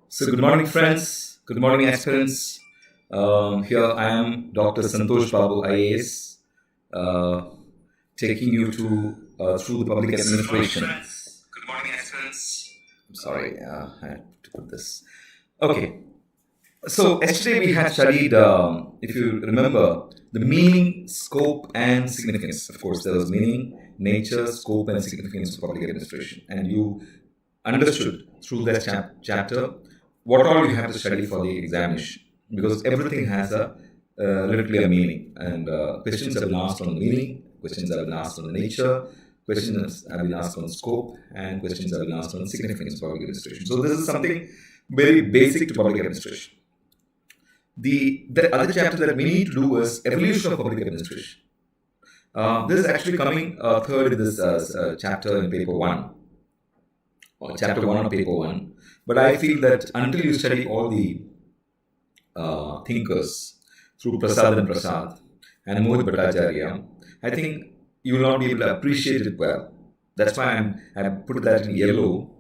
So, good morning, friends. Good morning, aspirants. Here I am, Dr. Santhosh Babu, IAS, uh, taking you through the public administration. Good morning, aspirants. I'm sorry, I had to put this. Okay. So, yesterday we had studied, if you remember, the meaning, scope, and significance. Of course, there was meaning, nature, scope, and significance of public administration. And you understood through that chapter what all you have to study for the examination, because everything has literally a meaning, and questions have been asked on the meaning, questions have been asked on the nature, questions have been asked on scope, and questions have been asked on significance of public administration. So this is something very basic to public administration. The other chapter that we need to do is evolution of public administration. This is actually coming third in this chapter in paper 1, or chapter 1 of paper 1. But I feel that until you study all the thinkers through Prasad and Prasad and Mohit Bhattacharya, I think you will not be able to appreciate it well. That's why I put that in yellow,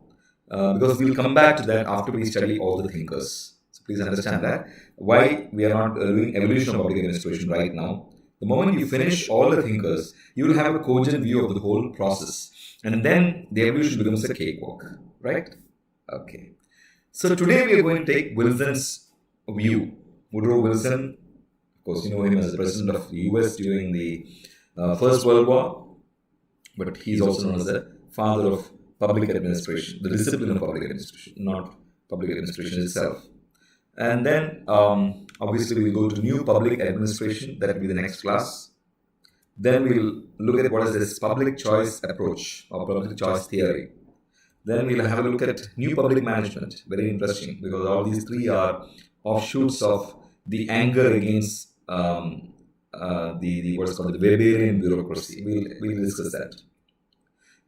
because we'll come back to that after we study all the thinkers. So please understand that. Why we are not doing evolution of public administration right now. The moment you finish all the thinkers, you will have a cogent view of the whole process. And then the evolution becomes a cakewalk, right? Okay. So today we are going to take Wilson's view. Woodrow Wilson, of course, you know him as the president of the US during the First World War, but he's also known as the father of public administration, the discipline of public administration, not public administration itself. And then, obviously, we go to new public administration. That will be the next class. Then we'll look at what is this public choice approach or public choice theory. Then we'll have a look at new public management. Very interesting, because all these three are offshoots of the anger against the what's called the Weberian bureaucracy. We'll discuss that.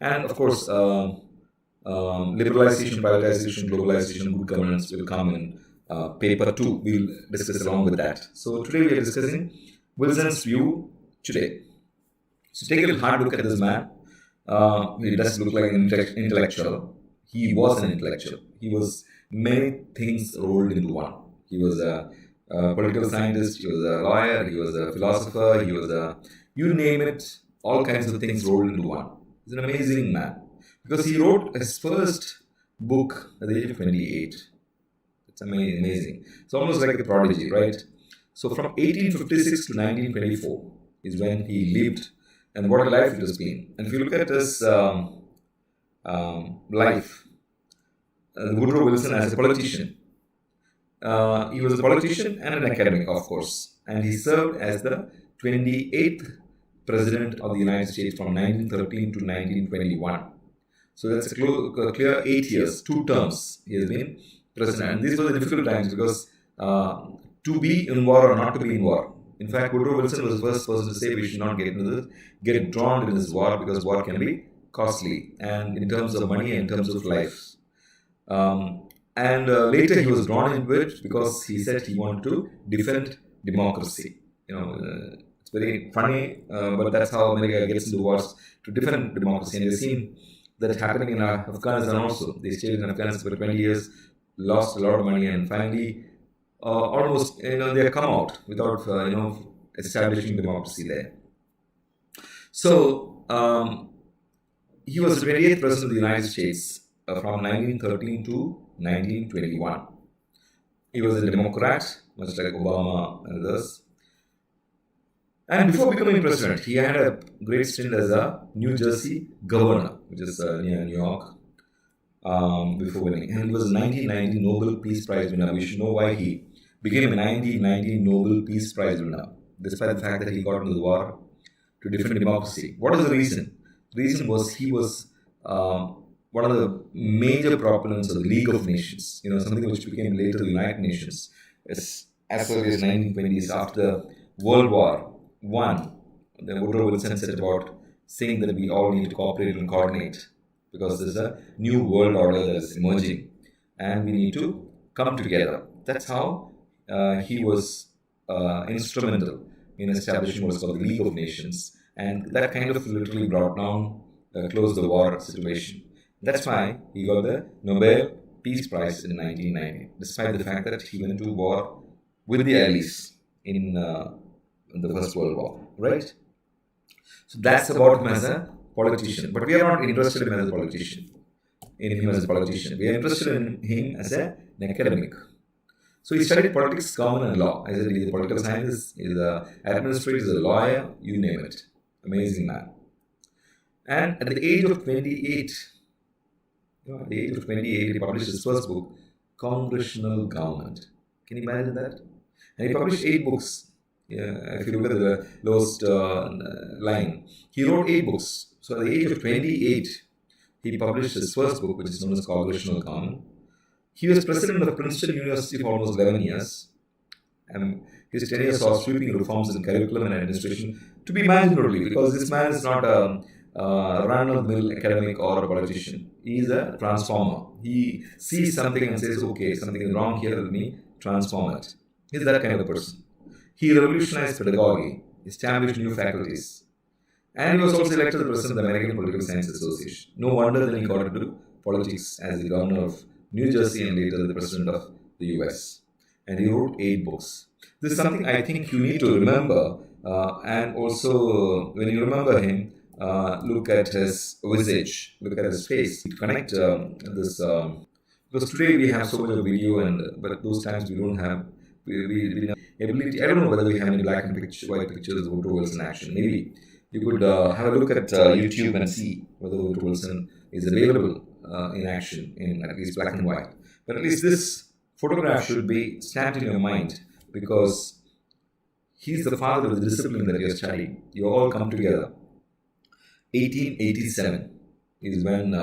And of course, liberalization, privatization, globalization, good governance will come in paper 2. We'll discuss along with that. So today we are discussing Wilson's view today. So take a little hard look at this man. He does look like an intellectual. He was an intellectual. He was many things rolled into one. He was a political scientist, he was a lawyer, he was a philosopher, he was a, you name it, all kinds of things rolled into one. He's an amazing man, because he wrote his first book at the age of 28. It's amazing. It's almost like a prodigy, right? So from 1856 to 1924 is when he lived, and what a life it has been. And if you look at his life, Woodrow Wilson as a politician, he was a politician and an academic, of course, and he served as the 28th President of the United States from 1913 to 1921. So that's a clear 8 years, 2 terms he has been president. And these were the difficult times, because to be in war or not to be in war. In fact, Woodrow Wilson was the first person to say we should not get drawn into this war, because war can be costly, and in terms of money and in terms of life. And later he was drawn into it because he said he wanted to defend democracy. You know, it's very funny, but that's how America gets into wars, to defend democracy. And we've seen that happening in Afghanistan also. They stayed in Afghanistan for 20 years, lost a lot of money, and finally, almost, they have come out without, establishing democracy there. So, he was the 28th President of the United States from 1913 to 1921. He was a Democrat, much like Obama and others. And before becoming president, he had a great stint as a New Jersey governor, which is near New York, before winning. And he was a 1990 Nobel Peace Prize winner. We should know why he became a 1990 Nobel Peace Prize winner, despite the fact that he got into the war to defend democracy. What was the reason? The reason was he was one of the major proponents of the League of Nations, something which became later the United Nations, as early as 1920s, after the World War I. The Woodrow Wilson said about saying that we all need to cooperate and coordinate, because there's a new world order that is emerging, and we need to come together. That's how he was instrumental in establishing what is called the League of Nations, and that kind of literally brought down, closed the war situation. That's why he got the Nobel Peace Prize in 1990, despite the fact that he went to war with the Allies in the First World War, right? So that's about him as a politician. But we are not interested in him as a politician. We are interested in him as an academic. So he studied politics, government, and law. I said he's a political scientist, he's an administrator, he's a lawyer, you name it. Amazing man. And at the age of 28, he published his first book, Congressional Government. Can you imagine that? And he published 8 books. If you look at the lowest line, he wrote 8 books. So at the age of 28, he published his first book, which is known as Congressional Government. He was president of Princeton University for almost 11 years. And his tenure saw sweeping reforms in curriculum and administration, to be imagined only, because this man is not a run-of-the-mill academic or a politician. He is a transformer. He sees something and says, okay, something is wrong here with me, transform it. He's that kind of person. He revolutionized pedagogy, established new faculties, and he was also elected the president of the American Political Science Association. No wonder then he got into politics as the governor of New Jersey and later the president of the US. And he wrote 8 books. This is something I think you need to remember, and also when you remember him, look at his visage, look at his face. Connect this, because today we have so much of video, but those times we don't have ability. I don't know whether we have any black and white pictures of Woodrow Wilson action. Maybe you could have a look at YouTube and see whether Woodrow Wilson is available in action in at least black and white. But at least this photograph should be stamped in your mind, because he's the father of the discipline that you're studying. You all come together. 1887 is when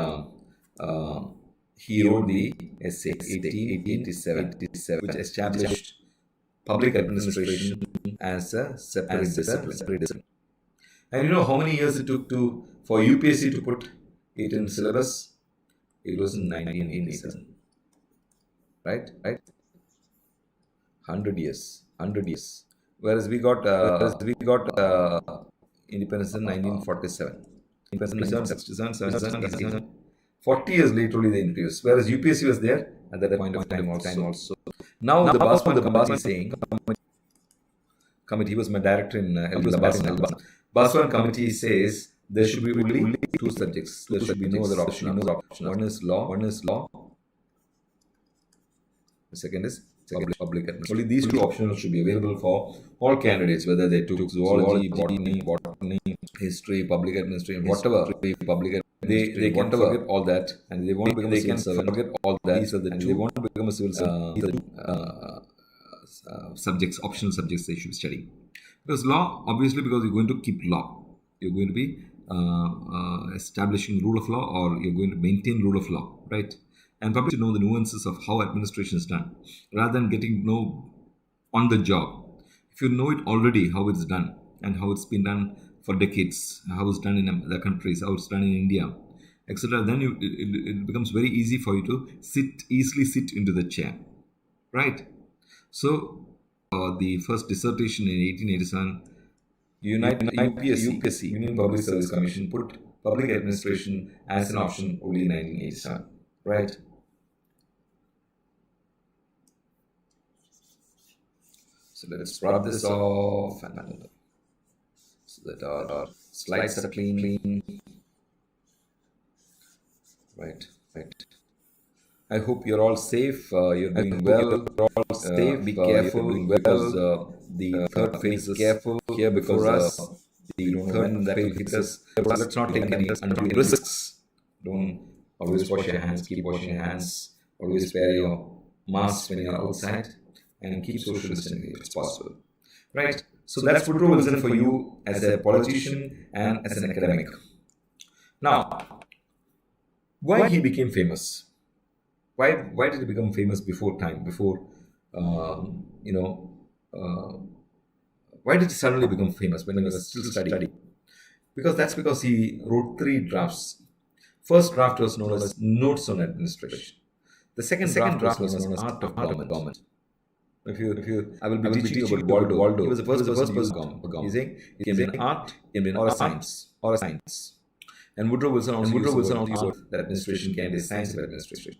he wrote the essay, 1887, which established public administration as a separate discipline. And you know how many years it took for UPSC to put it in syllabus? It was in 1987. Right? 100 years. Whereas we got independence in 1947. 40 years later only they introduced. Whereas UPSC was there at that point of time also. Now the Baswan is saying, committee, he was my director in Baswan. Baswan committee says there should be only 2 subjects. There should be no other option. One is law. The second is public administration. Only these 2 options should be available for all candidates, whether they took zoology, botany, history, public administration, whatever. They can forget all that, and they won't become a civil servant. Forget all that. These are the 2. They won't become a civil servant. Subjects, optional subjects they should study. Because law, obviously, because you're going to keep law, you're going to be establishing rule of law, or you're going to maintain rule of law, right? And probably to know the nuances of how administration is done, rather than getting to know on the job. If you know it already, how it's done and how it's been done for decades, how it's done in other countries, how it's done in India, etc., then it becomes very easy for you to easily sit into the chair, right? So the first dissertation in 1887, UPSC, Union Public Service Commission, put public administration as an option only in 1987, right? So let's rub this off and so that our slides are clean. Right. I hope you're all safe. You're doing well. You're all safe. Be careful because the third phase is careful here because the third that will hit us. Let's not take any undue risks. Don't always wash your hands. Keep washing your hands. Always wear your mask when you're outside, and keep social distancing if it's possible. Right. So that's Woodrow Wilson for you as a politician and as an academic. Now, why he became famous? Why did he become famous before time? Why did he suddenly become famous when he was still studying? Because he wrote 3 drafts. First draft was known as Notes on Administration. The second draft was known as Art of Government. I will be teaching you about Waldo. He was the first person to government. He's saying it can be an art, or a science. And Woodrow Wilson also used that administration can be a science of administration.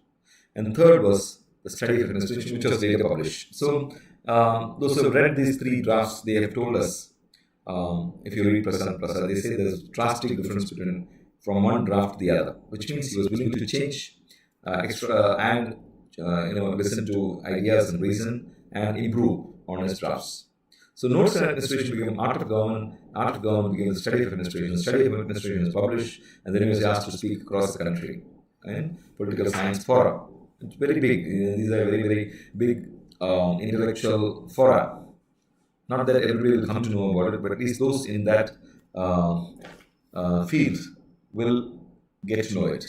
and third was the study of administration, which was later published. So those who have read these three drafts, they have told us, if you read Prasad, they say there's a drastic difference between from one draft to the other, which means he was willing to change and listen to ideas and reason and improve on his drafts. So notes on administration became art of government became the study of administration is published, and then he was asked to speak across the country in political science fora. It's very big. These are very, very big intellectual fora. Not that everybody will come to know about it, but at least those in that field will get to know it.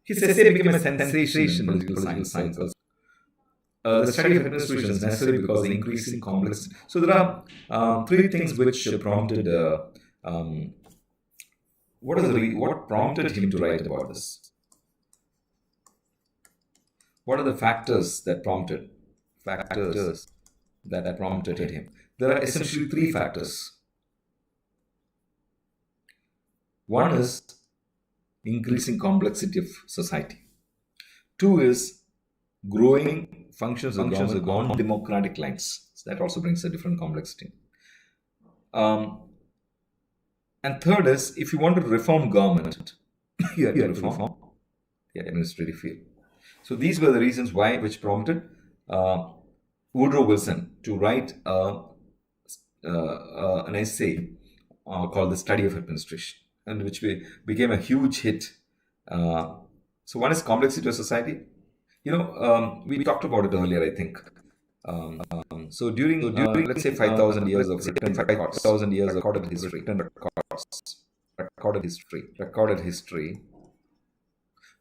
His essay became a sensation in political science. The study of administration is necessary because of the increasing complexity. So there are three things which prompted. What prompted him to write about this? What are the factors that prompted him? There are essentially three factors. One is increasing complexity of society. Two is growing functions of government on democratic lines. So that also brings a different complexity. And third is, if you want to reform government, you have to reform the administrative field. So these were the reasons which prompted Woodrow Wilson to write an essay called The Study of Administration, and which became a huge hit. So one is complexity of society. We talked about it earlier, I think. So during let's say 5,000 years of written records, 5,000 years of recorded history,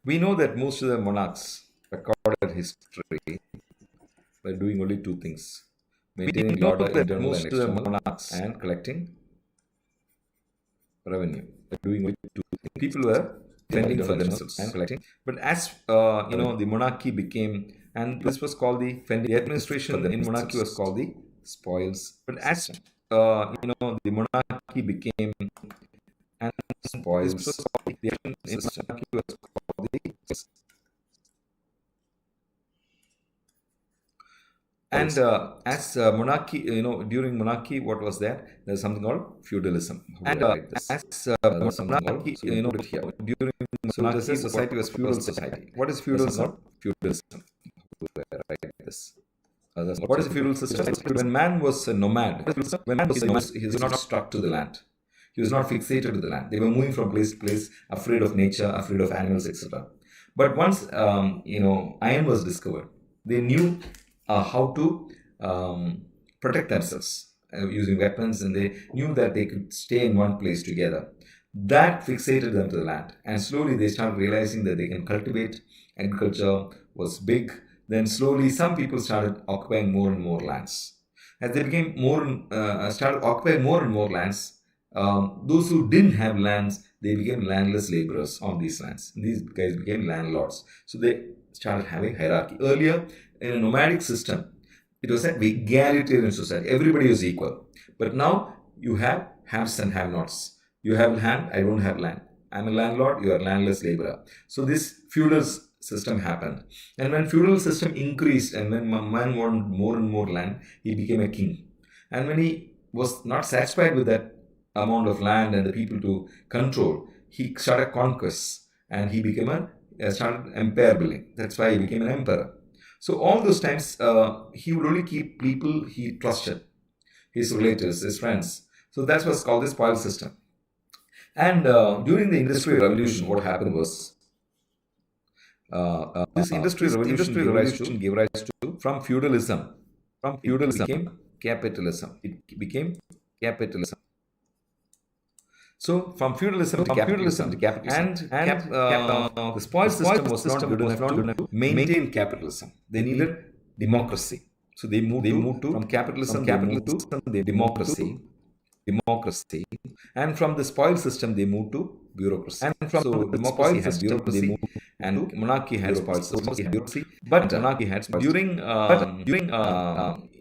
we know that most of the monarchs recorded history by doing only two things: maintaining order, internal and external, and collecting revenue. By doing only two things. People were fending for themselves and collecting. But as the monarchy became, and this was called the administration in monarchy was called the spoils. But as the monarchy became and spoils, the monarchy was called the. And as monarchy, during monarchy, what was there? There's something called feudalism. And as monarchy, during monarchy, society was feudal society. What is feudalism? Feudalism. What is a feudal system? When man was a nomad, he was not stuck to the land. He was not fixated to the land. They were moving from place to place, afraid of nature, afraid of animals, etc. But once iron was discovered, they knew how to protect themselves using weapons, and they knew that they could stay in one place together. That fixated them to the land, and slowly they started realizing that they can cultivate. Agriculture was big. Then slowly some people started occupying more and more lands. As they became started occupying more and more lands, those who didn't have lands, they became landless laborers on these lands. These guys became landlords. So they started having hierarchy. Earlier, in a nomadic system, it was an egalitarian society. Everybody was equal. But now you have haves and have-nots. You have land, I don't have land. I'm a landlord, you are a landless laborer. So this feudal system happened. And when feudal system increased and when man wanted more and more land, he became a king. And when he was not satisfied with that amount of land and the people to control, he started conquests and he became started empire building. That's why he became an emperor. So all those times, he would only keep people he trusted, his relatives, his friends. So that's what's called the spoil system. And during the Industrial Revolution, what happened was, this Industrial Revolution gave rise to, from feudalism became capitalism. It became capitalism. So from feudalism to capitalism, and the spoil system was not good enough to maintain capitalism. They needed democracy. So they moved to from capitalism to democracy. And from the spoil system they moved to bureaucracy. And from democracy has bureaucracy, and monarchy has spoil system. But monarchy had during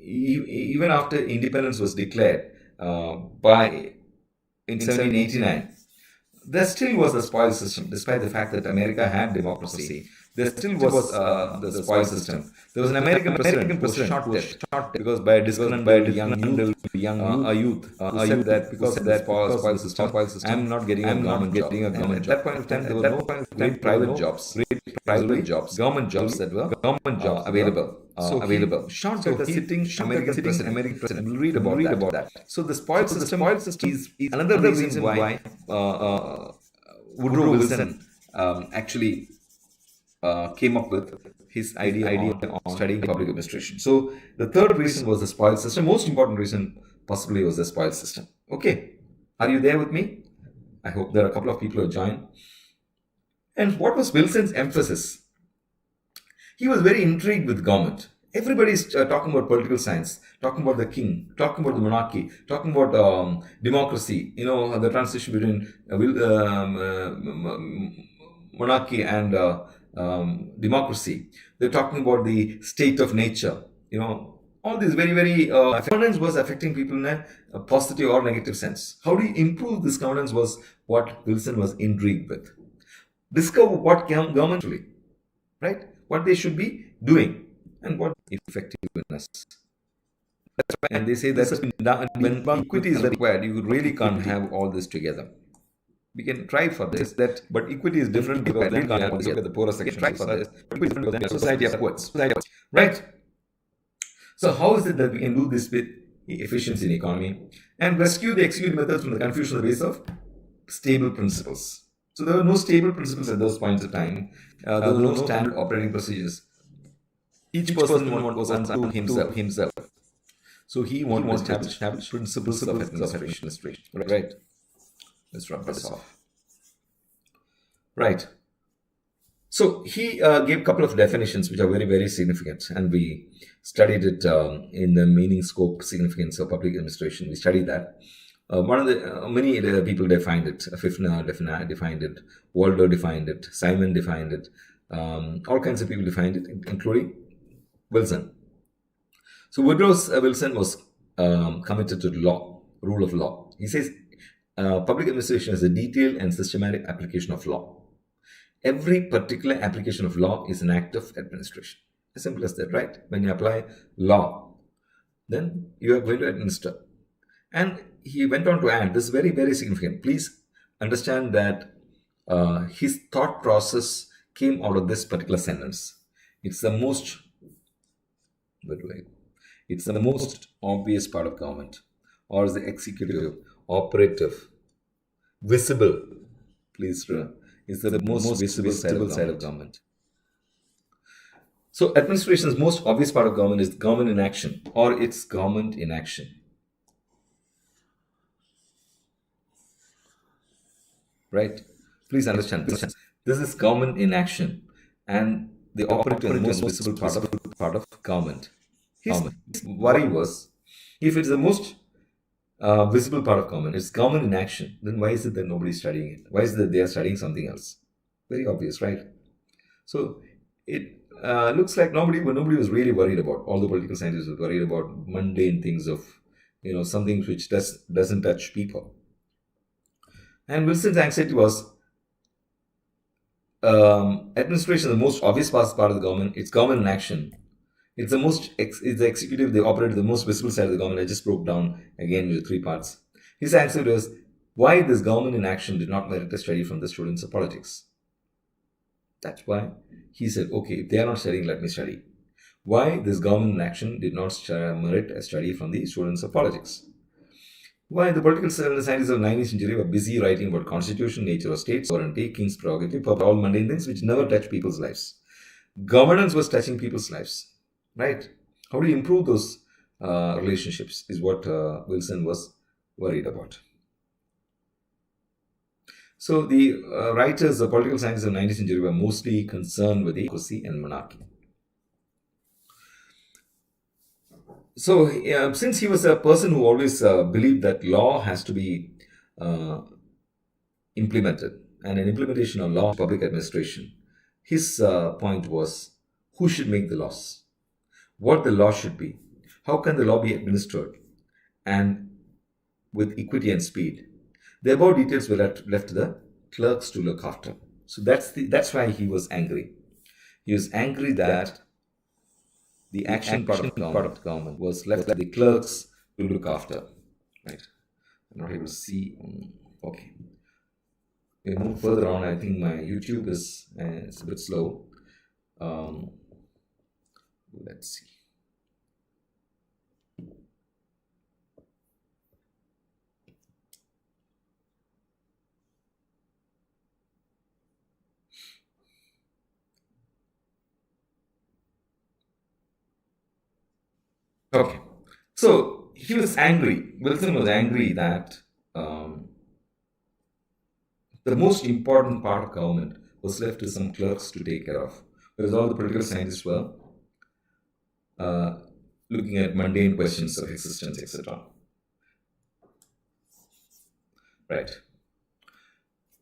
even after independence was declared in 1789, there still was a spoil system, despite the fact that America had democracy. There still was the spoil system. There was an American president who was shot dead because by a disconnect by a young youth who said that because of the spoil system, I am not getting a government job. And at that point of time, there were no great private jobs, government jobs that were available. Shot dead, sitting American president. We'll read about that. So the spoil system is another reason why Woodrow Wilson actually came up with his idea on studying public administration. So the third reason was the spoil system. Most important reason possibly was the spoil system. Okay, are you there with me? I hope there are a couple of people who have joined. And what was Wilson's emphasis? He was very intrigued with government. Everybody's talking about political science, talking about the king, talking about the monarchy, talking about democracy, the transition between monarchy and democracy. They're talking about the state of nature, all this very governance was affecting people in a positive or negative sense. How do you improve this governance was what Wilson was intrigued with. Discover what government really, right? What they should be doing and what effectiveness. And they say that when equity is required, you really can't have all this together. We can try for this, but equity is different because then you can't have the poorest section. Try for this, but equity is different because then society upwards. Right? So how is it that we can do this with efficiency in economy and rescue the executive methods from the confusion on the base of stable principles? So there were no stable principles at those points of time. There were no standard operating procedures. Each person was unto himself. So he wanted to establish principles of administration. Right. Let's rub this off. Right. So he gave a couple of definitions which are very significant, and we studied it in the meaning, scope, significance of public administration. We studied that. One of the many people defined it. Fifner defined it. Waldo defined it. Simon defined it. All kinds of people defined it, including Wilson. So Woodrow Wilson was committed to law, rule of law. He says public administration is a detailed and systematic application of law. Every particular application of law is an act of administration. As simple as that, right? When you apply law, then you are going to administer. And he went on to add, this is very significant. Please understand that his thought process came out of this particular sentence. It's the most, it's the most obvious part of government, or is the executive, operative, visible. Please, is the most visible side of government. So administration's most obvious part of government is government in action, or it's government in action. Right? Please understand this. This is government in action, and the operative is the most visible part of government. His worry was, if it's the most visible part of government, it's government in action, then why is it that nobody's studying it? Why is it that they are studying something else? Very obvious, right? So it looks like nobody was really worried about. All the political scientists were worried about mundane things of, something which doesn't touch people. And Wilson's anxiety was administration is the most obvious part of the government. It's government in action. It's the executive, they operate the most visible side of the government. I just broke down again into 3 parts. His answer was why this government in action did not merit a study from the students of politics. That's why he said, okay, if they are not studying, let me study. Why this government in action did not merit a study from the students of politics. Why the political scientists of the 19th century were busy writing about constitution, nature of states, sovereignty, king's prerogative, all mundane things which never touch people's lives. Governance was touching people's lives, right? How do you improve those relationships is what Wilson was worried about. So the writers, the political scientists of the 19th century were mostly concerned with democracy and monarchy. So, since he was a person who always believed that law has to be implemented, and an implementation of law, public administration, his point was who should make the laws, what the law should be, how can the law be administered, and with equity and speed. The above details were left to the clerks to look after. So that's why he was angry. He was angry that the action part of government was left to the clerks to look after. Right? I'm not able to see. Okay. We move further on. I think my YouTube is it's a bit slow. Let's see. Okay. So he was angry. Wilson was angry that the most important part of government was left to some clerks to take care of, whereas all the political scientists were looking at mundane questions of existence, etc. Right.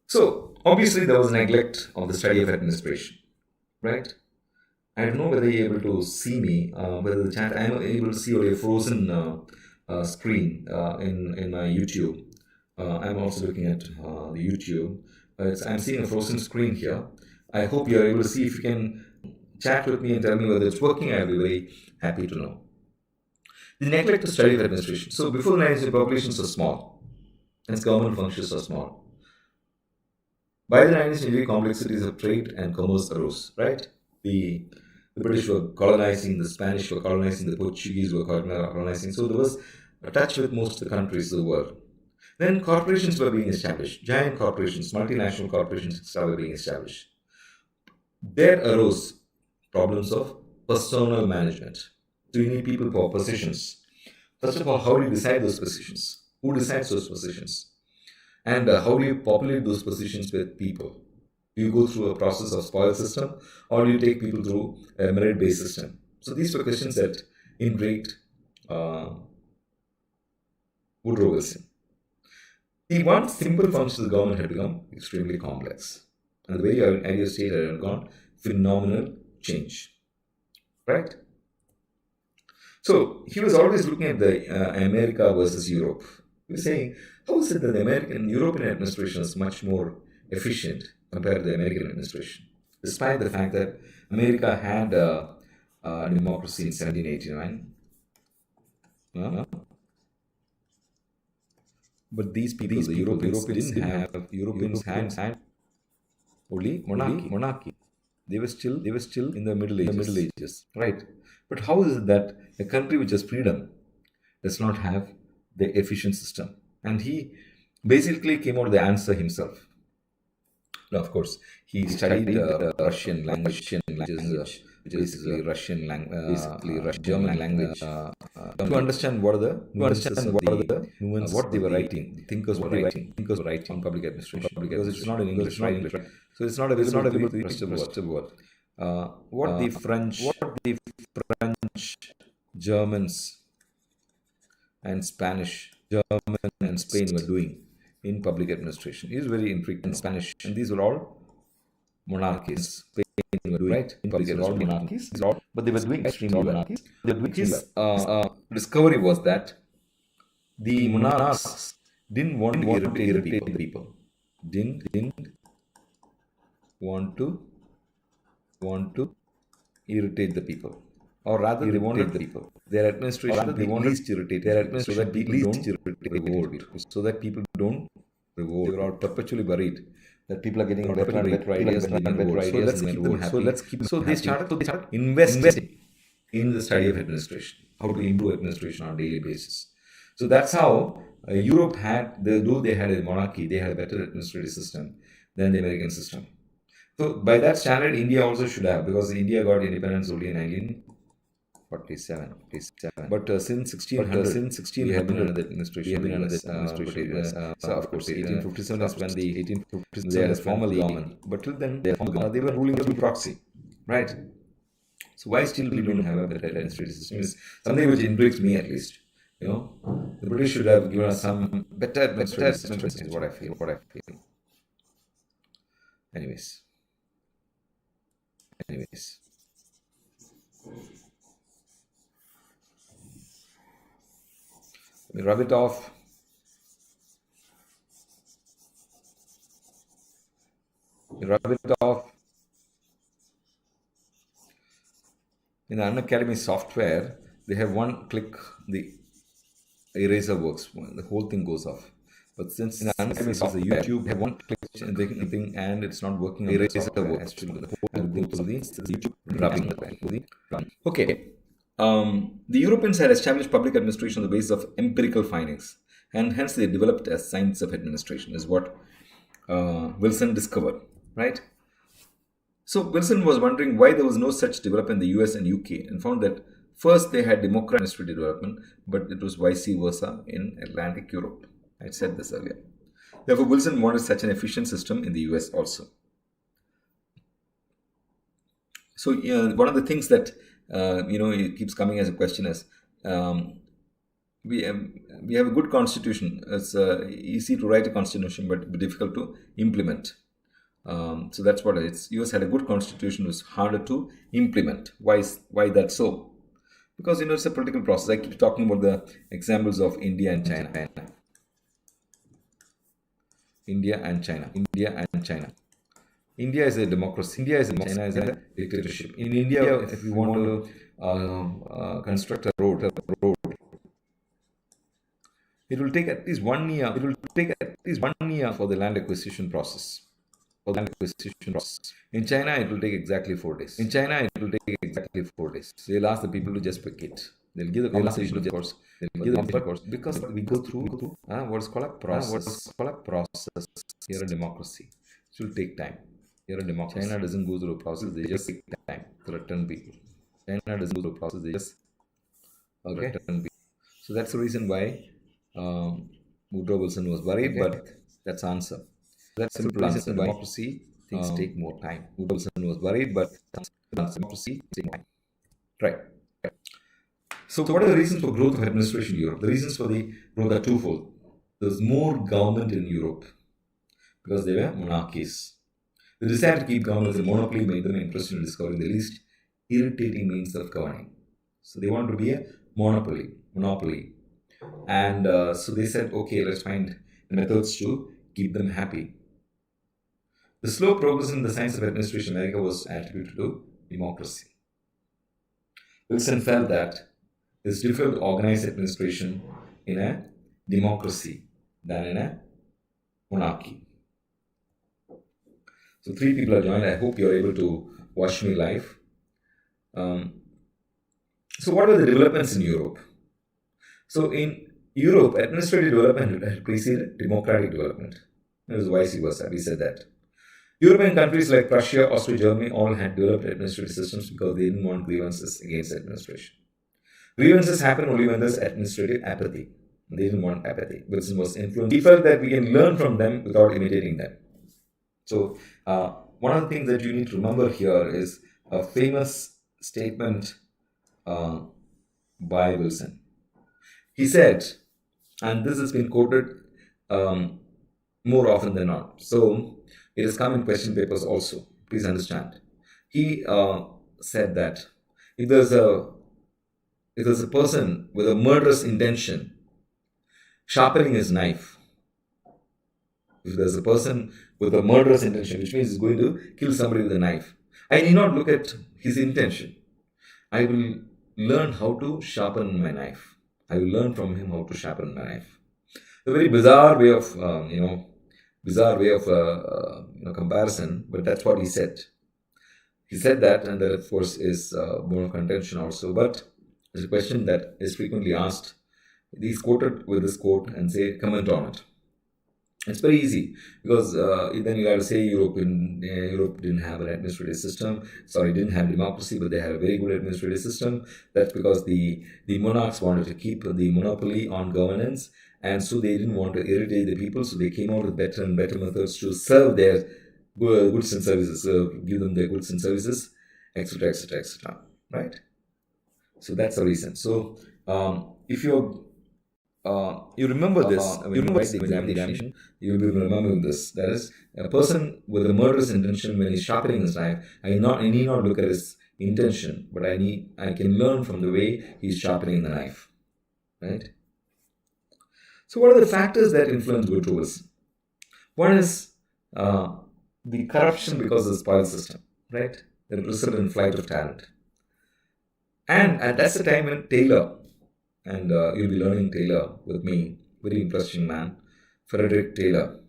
So obviously there was neglect of the study of administration. Right. I don't know whether you're able to see me, whether the chat, I'm able to see only a frozen screen in my YouTube. I'm also looking at the YouTube. I'm seeing a frozen screen here. I hope you're able to see. If you can chat with me and tell me whether it's working, I'll be very happy to know. The neglect to study of administration. So before the 19th, populations were small, and government functions are small. By the 19th century, complexities of trade and commerce arose, right? The British were colonizing, the Spanish were colonizing, the Portuguese were colonizing. So there was a touch with most of the countries of the world. Then corporations were being established. Giant corporations, multinational corporations started being established. There arose problems of personal management. So you need people for positions. First of all, how do you decide those positions? Who decides those positions? And how do you populate those positions with people? Do you go through a process of spoil system, or do you take people through a merit-based system? So these were questions that intrigued Woodrow Wilson. The one simple function of the government had become extremely complex, and the very idea of state had undergone phenomenal change. Right? So he was always looking at the America versus Europe. He was saying, how is it that the European administration is much more efficient compared to the American administration, despite the fact that America had a democracy in 1789. But these people, the Europeans didn't have. Europeans had only monarchy. They were still in the Middle Ages, right? But how is it that a country which has freedom does not have the efficient system? And he basically came out with the answer himself. Now, of course, he studied Russian language, which is basically Russian language, German language, to understand what are the what they were writing, the thinkers were writing on public administration, because it's not in English, right? So it's not available to the rest of the world. What the French, Germans, and Spanish, German and Spain were doing in public administration is very intrigued in Spanish, and these were all monarchies. Spain were doing right in public administration, all monarchies, but they were doing extremely well. His discovery was that the monarchs didn't want to irritate the people. Didn't want to irritate the people, or rather, they wanted the people. Their administration, they wanted least irritate their administration, so that people don't revolt. So that people don't revolt. They were all perpetually worried that people are getting better ideas and better ideas. So let's keep them happy. So they started investing in the study of administration, how to improve administration on a daily basis. So that's how Europe had, though they had a monarchy, they had a better administrative system than the American system. So by that standard, India also should have, because India got independence only in 1947. But since 1600, we have been under the administration. So of course, 1857 is when they had a formal government. But till then, they were ruling through proxy, right? So why still we don't have a better administrative system? Is something which intrigues me, at least. You know, the British should have given us some better administrative system. Is what I feel. Anyways. Let me rub it off. rub it off. In the Unacademy software, they have one click, the eraser works, the whole thing goes off. But since in the Unacademy software, YouTube have one click thing and it's not working, eraser works. The whole thing goes the YouTube rubbing. Okay. The Europeans had established public administration on the basis of empirical findings, and hence they developed a science of administration, is what Wilson discovered, right? So Wilson was wondering why there was no such development in the US and UK, and found that first they had democratic administrative development, but it was vice versa in Atlantic Europe. I said this earlier. Therefore, Wilson wanted such an efficient system in the US also. So one of the things that it keeps coming as a question is we have a good constitution. It's easy to write a constitution, but difficult to implement. So that's what it is. US had a good constitution, it was harder to implement. Why that so? Because it's a political process. I keep talking about the examples of India and China. India and China. India is a democracy. China is a dictatorship. In India, if you want to construct a road, it will take at least 1 year. For the land acquisition process. In China, it will take exactly 4 days. They'll ask the people to just vacate. They'll give the conversation to course. Because we go through what's called a process. Here a democracy. It will take time. Here a democracy. China doesn't go through a process. They just take time to return people. China doesn't go through a process. They just return people. So that's the reason why Woodrow Wilson was worried. But that's the answer. That's the simple answer. Democracy, things take more time. Woodrow Wilson was worried, but democracy takes more time. Right. So what are the reasons for growth of administration in Europe? The reasons for the growth are twofold. There's more government in Europe because they were monarchies. The desire to keep government as a monopoly made them interested in discovering the least irritating means of governing. So they wanted to be a monopoly. And so they said, okay, let's find methods to keep them happy. The slow progress in the science of administration in America was attributed to democracy. Wilson felt that it's difficult to organize administration in a democracy than in a monarchy. So 3 people are joined. I hope you're able to watch me live. So what were the developments in Europe? So in Europe, administrative development had preceded democratic development. It was vice versa. We said that. European countries like Prussia, Austria, Germany all had developed administrative systems because they didn't want grievances against administration. Grievances happen only when there's administrative apathy. They didn't want apathy. Wilson was influenced. He felt that we can learn from them without imitating them. So one of the things that you need to remember here is a famous statement by Wilson. He said, and this has been quoted more often than not. So it has come in question papers also. Please understand. He said that if there's a person with a murderous intention sharpening his knife, if there's a person with a murderous intention, which means he's going to kill somebody with a knife, I need not look at his intention. I will learn how to sharpen my knife. I will learn from him how to sharpen my knife. A very bizarre way of comparison, but that's what he said. He said that, and that of course is bone of contention also. But there's a question that is frequently asked. He's quoted with this quote and say, comment on it. It's very easy because then you have to say Europe didn't have an administrative system. Sorry, didn't have democracy, but they had a very good administrative system. That's because the monarchs wanted to keep the monopoly on governance, and so they didn't want to irritate the people. So they came out with better and better methods to serve their goods and services, give them their goods and services, etc., etc., etc. Right? So that's the reason. So if you remember this, when you write the examination, you will be remembering this. That is, a person with a murderous intention, when he's sharpening his knife, I need not look at his intention, but I can learn from the way he's sharpening the knife. Right? So what are the factors that influence Woodrow Wilson? One is the corruption because of the spoil system, right? That resulted in flight of talent. And that's the time when Taylor, and you'll be learning Taylor with me, very interesting man, Frederick Taylor.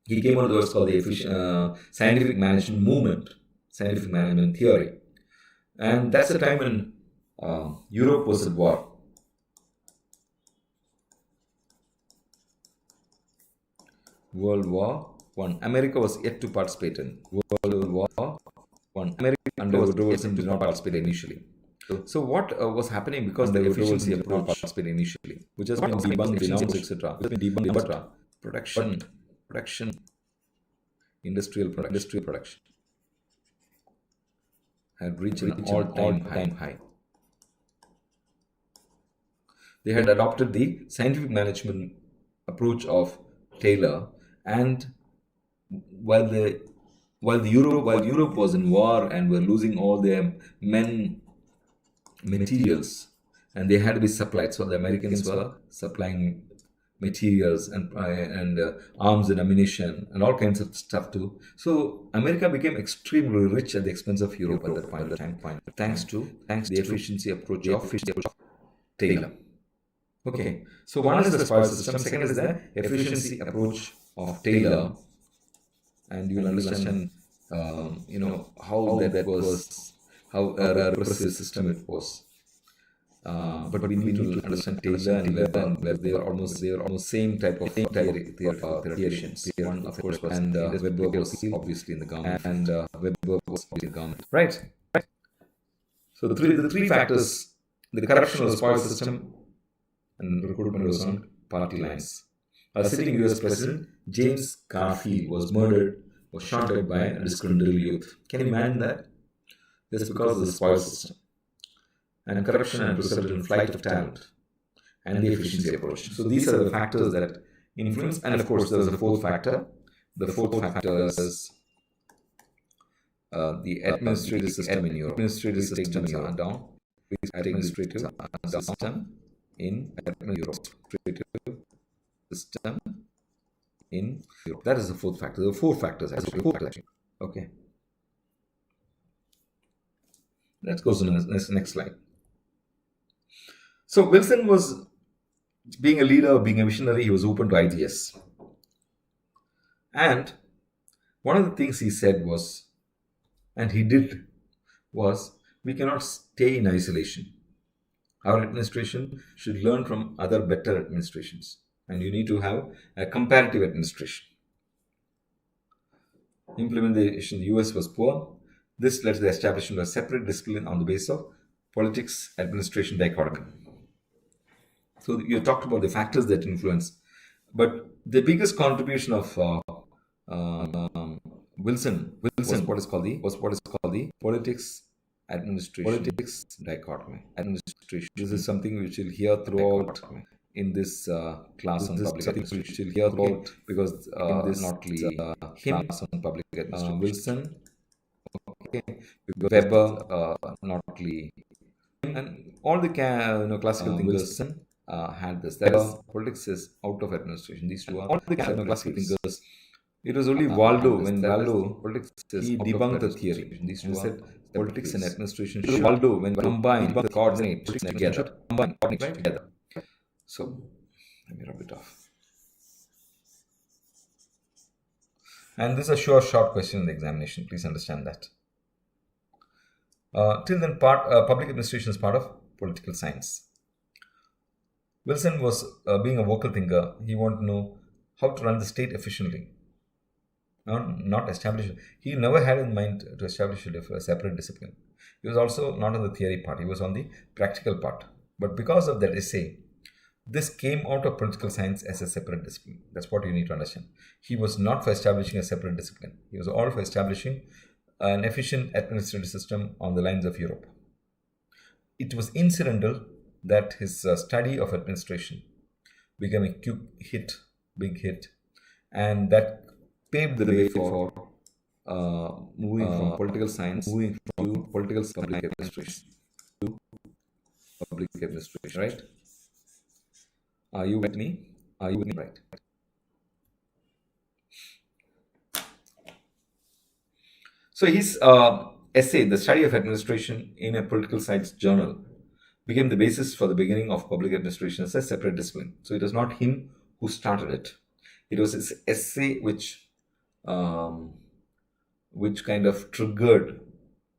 He came out with what's called the scientific management movement, scientific management theory. And that's the time when Europe was at war. World War I. America was yet to participate in World War I. America under Woodrow Wilson did not participate initially. So what was happening because the efficiency approach participated initially, which has been debunked, denounced, etc. Which has been debunked, etc. Production, industrial production had reached an all-time high. They had adopted the scientific management approach of Taylor, and while Europe was in war and were losing all their materials, and they had to be supplied. So the Americans were supplying materials and arms and ammunition and all kinds of stuff too. So America became extremely rich at the expense of Europe at that point of time, thanks to the efficiency approach of Taylor. Okay, so one is the spoil system, second is the efficiency approach of Taylor, and you will understand, how that was, how a repressive system it was. But we need to understand Taylor and Weber, where they were almost same type of theoreticians. One, of course, was and Weber was obviously in the government, Right. So the three factors: the corruption of the spoil system, and recruitment was on party lines. A sitting U.S. President, James Garfield, was shot dead by a disgruntled youth. Can you imagine that? Just because of the spoil system. And corruption and resulted in flight of talent and the efficiency approach. So these are the factors that influence. And of course, there is a fourth factor. The fourth factor is the administrative system in Europe. Administrative system is down. Administrative system in Europe. System in Europe. That is the fourth factor. There are four factors actually. Okay. Let's go to the next slide. So Wilson was, being a leader, being a visionary, he was open to ideas. And one of the things he said was, and he did, was, we cannot stay in isolation. Our administration should learn from other better administrations. And you need to have a comparative administration. Implementation in the US was poor. This led to the establishment of a separate discipline on the basis of politics administration dichotomy. So you talked about the factors that influence, but the biggest contribution of Wilson was what is called the politics administration dichotomy. Administration. This is something which you'll hear throughout in this class on public administration. Which you'll hear throughout because in this not him class on public administration. Wilson. Okay, Weber, not Lee, and all the classical thinkers had this. That is, politics is out of administration. These two are all the classical thinkers. It was only Waldo, when politics is he debunked the theory. These two said politics and administration should Waldo when combined, coordinate together. So let me rub it off. And this is a short question in the examination. Please understand that. Till then, public administration is part of political science. Wilson was, being a vocal thinker, he wanted to know how to run the state efficiently. Not establish. He never had in mind to establish a separate discipline. He was also not on the theory part, he was on the practical part. But because of that essay, this came out of political science as a separate discipline. That's what you need to understand. He was not for establishing a separate discipline. He was all for establishing an efficient administrative system on the lines of Europe. It was incidental that his study of administration became a big hit, and that paved the way for moving from political science to political public administration. Right? Are you with me? Right? So his essay, The Study of Administration in a Political Science Journal, became the basis for the beginning of public administration as a separate discipline. So it was not him who started it. It was his essay um, which kind of triggered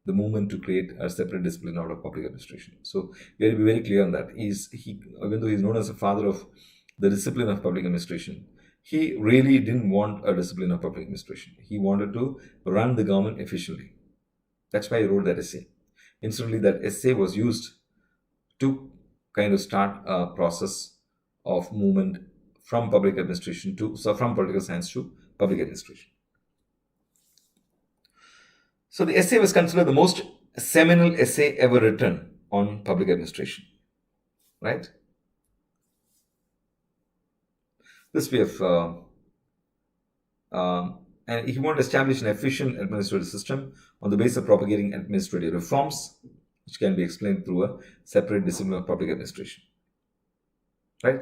the movement to create a separate discipline out of public administration. So we have to be very clear on that. Even though he's known as the father of the discipline of public administration, he really didn't want a discipline of public administration. He wanted to run the government efficiently. That's why he wrote that essay. Incidentally, that essay was used to kind of start a process of movement from public administration from political science to public administration. So the essay was considered the most seminal essay ever written on public administration, right? This way of, and he wanted to establish an efficient administrative system on the basis of propagating administrative reforms, which can be explained through a separate discipline of public administration, right?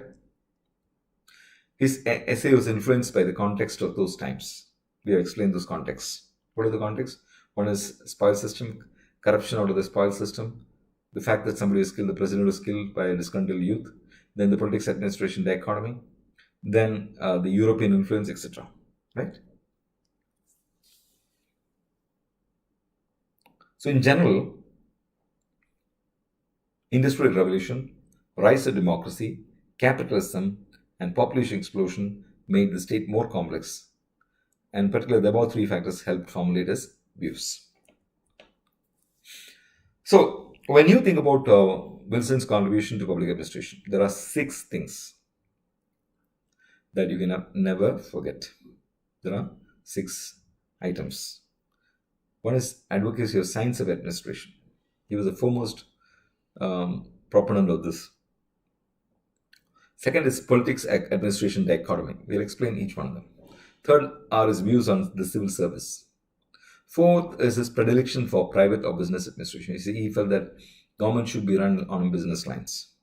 His essay was influenced by the context of those times. We have explained those contexts. What are the contexts? One is spoil system, corruption out of the spoil system, the fact that somebody was killed, the president was killed by a disgruntled youth, then the politics administration, the economy, then the European influence, etc. Right? So in general, industrial revolution, rise of democracy, capitalism, and population explosion made the state more complex, and particularly the above three factors helped formulate his views. So when you think about Wilson's contribution to public administration, there are 6 things that you can never forget. There are 6 items. One is advocacy of science of administration. He was the foremost proponent of this. Second is politics, administration, dichotomy. We'll explain each one of them. Third are his views on the civil service. Fourth is his predilection for private or business administration. You see, he felt that government should be run on business lines.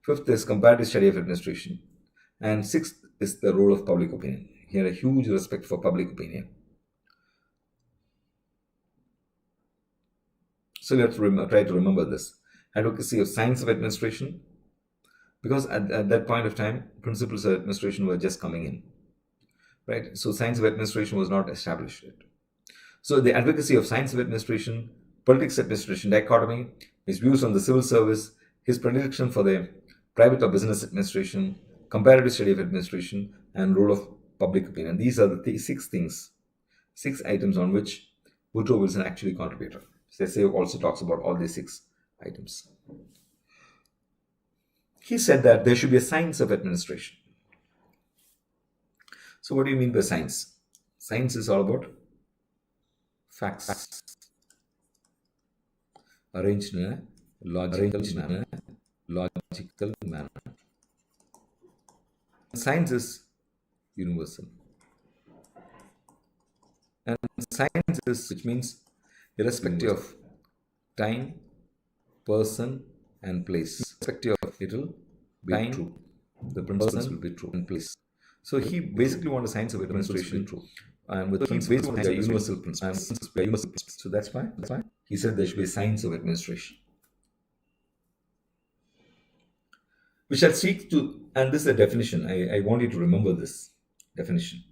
Fifth is comparative study of administration. And sixth is the role of public opinion. He had a huge respect for public opinion. So we have to try to remember this. Advocacy of science of administration, because at that point of time, principles of administration were just coming in. Right? So science of administration was not established yet. So the advocacy of science of administration, politics administration, dichotomy, his views on the civil service, his predilection for the private or business administration, comparative study of administration, and role of public opinion. These are the 6 things, 6 items on which Woodrow Wilson actually contributed. The essay also talks about all these 6 items. He said that there should be a science of administration. So what do you mean by science? Science is all about facts arranged in a logical manner. Science is universal. And science is, which means irrespective of time, person, and place. Irrespective of it will be true. The principles will be true and place. So he basically wanted science of administration true. And with principles, they are universal principles. So that's why he said there should be a science of administration. We shall seek to, and this is a definition, I want you to remember this definition.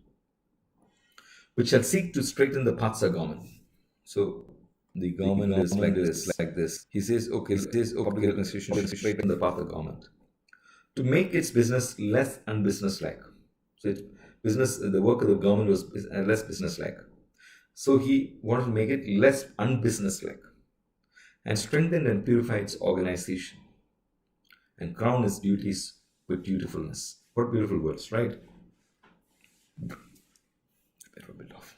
We shall seek to straighten the paths of government. So the government is like this. He says, okay, public administration should straighten the path of government to make its business less unbusinesslike. So the work of the government was less businesslike. So he wanted to make it less unbusinesslike and strengthen and purify its organization and crown its duties with dutifulness. What beautiful words, right? Better build off.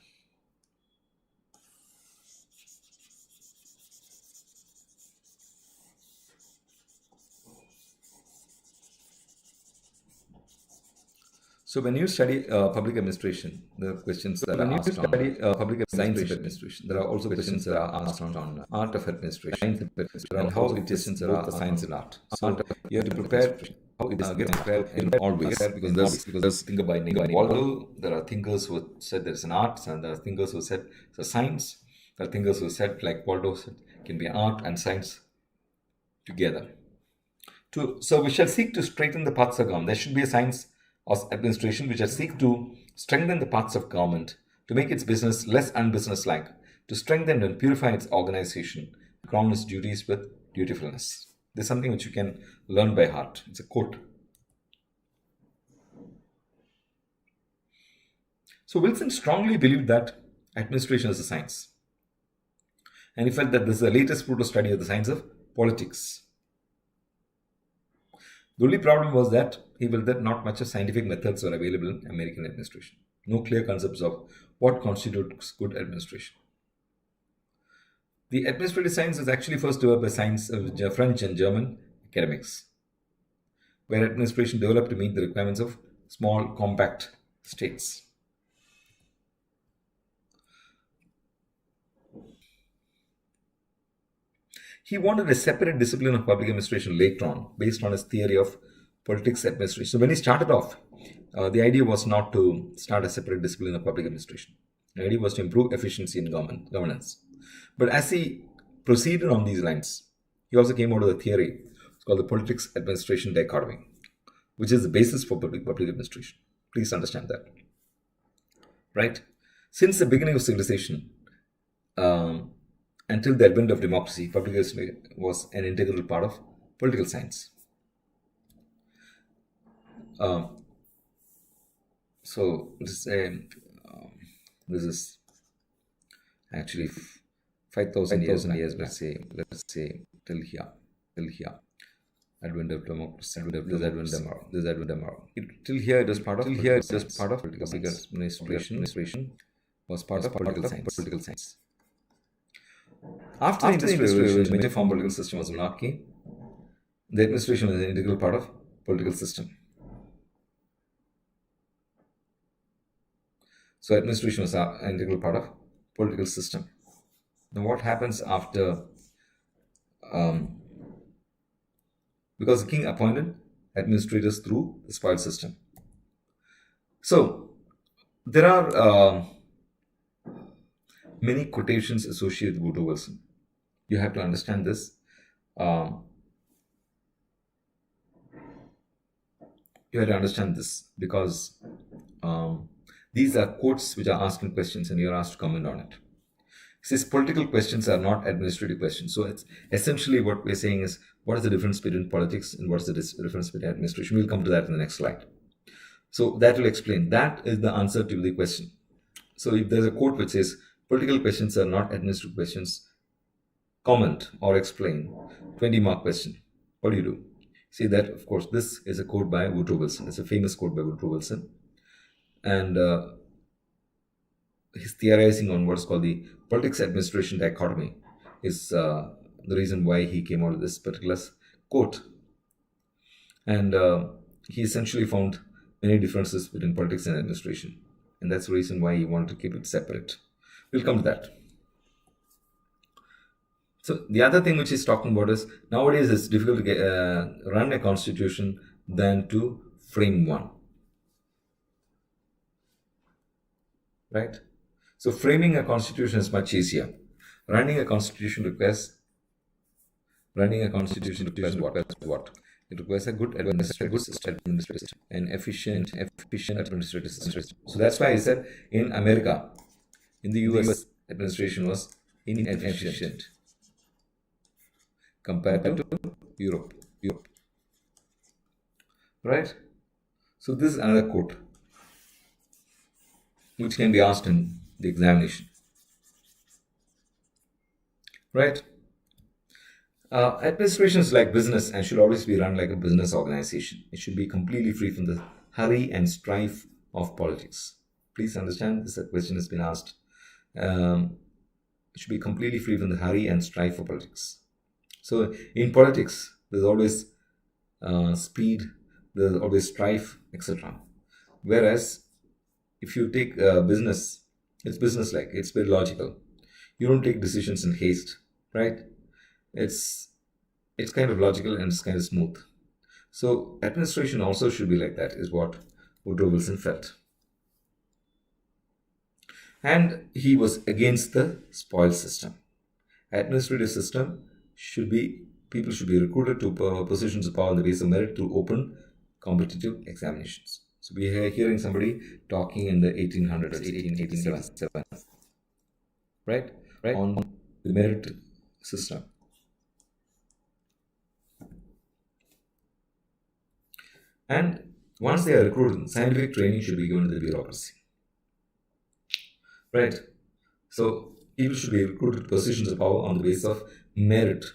So when you study public administration, the questions that are asked on public science of administration, there are also questions that are asked on art of administration, and how it is both science and art. So you have to prepare how it is get prepared in all ways, because there's thinker by name. Although there are thinkers who said there's an art, and there are thinkers who said it's a science, There are thinkers who said, like Waldo said, can be art and science together. So we shall seek to straighten the paths of government. There should be a science of administration which shall seek to strengthen the paths of government, to make its business less unbusinesslike, to strengthen and purify its organization, to crown its duties with dutifulness. This is something which you can learn by heart. It's a quote. So Wilson strongly believed that administration is a science. And he felt that this is the latest fruit of study of the science of politics. The only problem was that he felt that not much of scientific methods were available in American administration. No clear concepts of what constitutes good administration. The administrative science was actually first developed by science of French and German academics, where administration developed to meet the requirements of small, compact states. He wanted a separate discipline of public administration later on, based on his theory of politics administration. So when he started off, the idea was not to start a separate discipline of public administration. The idea was to improve efficiency in governance. But as he proceeded on these lines, he also came out of the theory. It's called the politics administration dichotomy, which is the basis for public administration. Please understand that. Right? Since the beginning of civilization, until the advent of democracy, public administration was an integral part of political science. So let's say this is actually 5,000 years. Let's say till here. Advent of democracy. This advent democracy. Till here it was part of. Political administration was part of political science. After the Industrial Revolution, the major form of political system was monarchy. The administration was an integral part of political system. So administration was an integral part of political system. Now what happens after, because the king appointed administrators through the spoil system. So there are many quotations associated with Woodrow Wilson. You have to understand this. You have to understand this because these are quotes which are asking questions and you are asked to comment on it. It says political questions are not administrative questions. So it's essentially what we're saying is, what is the difference between politics and what is the difference between administration? We'll come to that in the next slide. So that will explain. That is the answer to the question. So if there's a quote which says, political questions are not administrative questions, comment or explain, 20-mark question. What do? See that, of course, this is a quote by Woodrow Wilson. It's a famous quote by Woodrow Wilson. And his theorizing on what is called the politics administration dichotomy is the reason why he came out with this particular quote. And he essentially found many differences between politics and administration. And that's the reason why he wanted to keep it separate. We'll come to that. So the other thing which he's talking about is, nowadays it's difficult to run a constitution than to frame one. Right? So framing a constitution is much easier. Running a constitution requires what? It requires a good administrative system, an efficient administrative system. So that's why I said in America, in the US, administration was inefficient compared to Europe. Right? So this is another quote which can be asked in the examination. Right? Administration is like business and should always be run like a business organization. It should be completely free from the hurry and strife of politics. Please understand, this question has been asked. It should be completely free from the hurry and strife of politics. So in politics, there's always speed, there's always strife, etc. Whereas if you take business, it's business-like, it's very logical. You don't take decisions in haste, right? It's kind of logical and it's kind of smooth. So administration also should be like that, is what Woodrow Wilson felt. And he was against the spoil system. Administrative system should be, people should be recruited to positions of power on the basis of merit through open competitive examinations. So we are hearing somebody talking in the 1800s, 1887, right? On the merit system. And once they are recruited, scientific training should be given to the bureaucracy. Right? So people should be recruited to positions of power on the basis of merit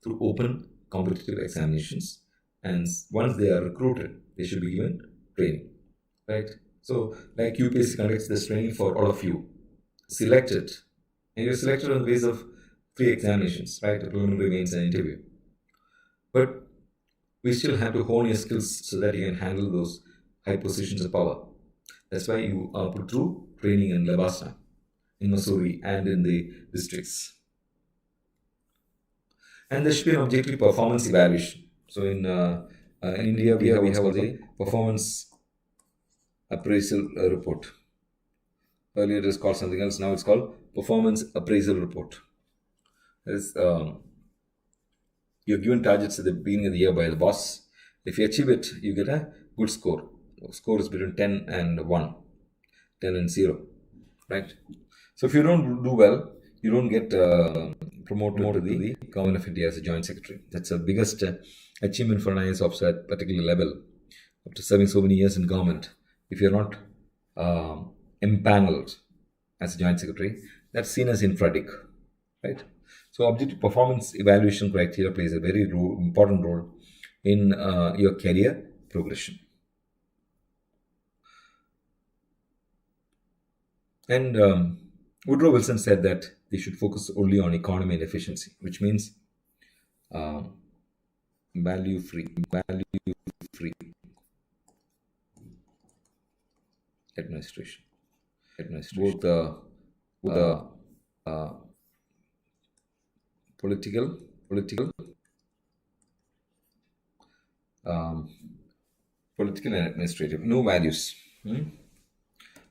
through open competitive examinations. And once they are recruited, they should be given training. Right? So, like UPSC conducts this training for all of you, selected, and you're selected on the basis of 3 examinations, right? A preliminary, mains, and interview. But we still have to hone your skills so that you can handle those high positions of power. That's why you are put through training in Labasa, in Missouri, and in the districts. And there should be an objective performance evaluation. So in India, we have what's called the performance appraisal report. Earlier it was called something else. Now it's called performance appraisal report. That is, you're given targets at the beginning of the year by the boss. If you achieve it, you get a good score. The score is between 10 and 1, 10 and 0, right? So if you don't do well, you don't get promoted to the Government of India as a Joint Secretary. That's the biggest achievement for an IAS officer at particular level. After serving so many years in government, if you're not empaneled as a Joint Secretary, that's seen as infradig, right? So objective performance evaluation criteria plays a very important role in your career progression. And Woodrow Wilson said that they should focus only on economy and efficiency, which means value-free administration. Both the political and administrative, no values.